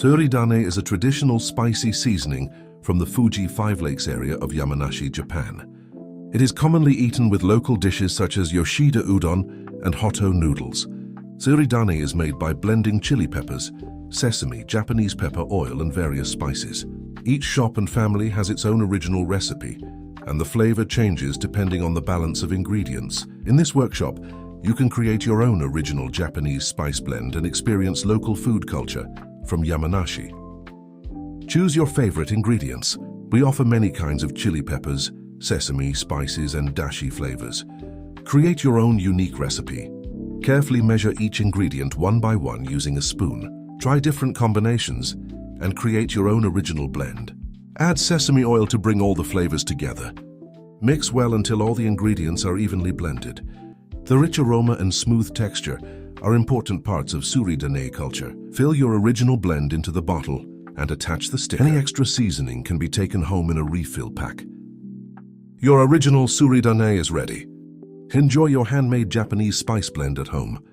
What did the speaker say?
Suridane is a traditional spicy seasoning from the Fuji Five Lakes area of Yamanashi, Japan. It is commonly eaten with local dishes such as Yoshida Udon and Hoto noodles. Suridane is made by blending chili peppers, sesame, Japanese pepper oil, and various spices. Each shop and family has its own original recipe, and the flavor changes depending on the balance of ingredients. In this workshop, you can create your own original Japanese spice blend and experience local food culture from Yamanashi. Choose your favorite ingredients. We offer many kinds of chili peppers, sesame, spices, and dashi flavors. Create your own unique recipe. Carefully measure each ingredient one by one using a spoon. Try different combinations and create your own original blend. Add sesame oil to bring all the flavors together. Mix well until all the ingredients are evenly blended. The rich aroma and smooth texture are important parts of Suridane culture. Fill your original blend into the bottle and attach the sticker. Any extra seasoning can be taken home in a refill pack. Your original Suridane is ready. Enjoy your handmade Japanese spice blend at home.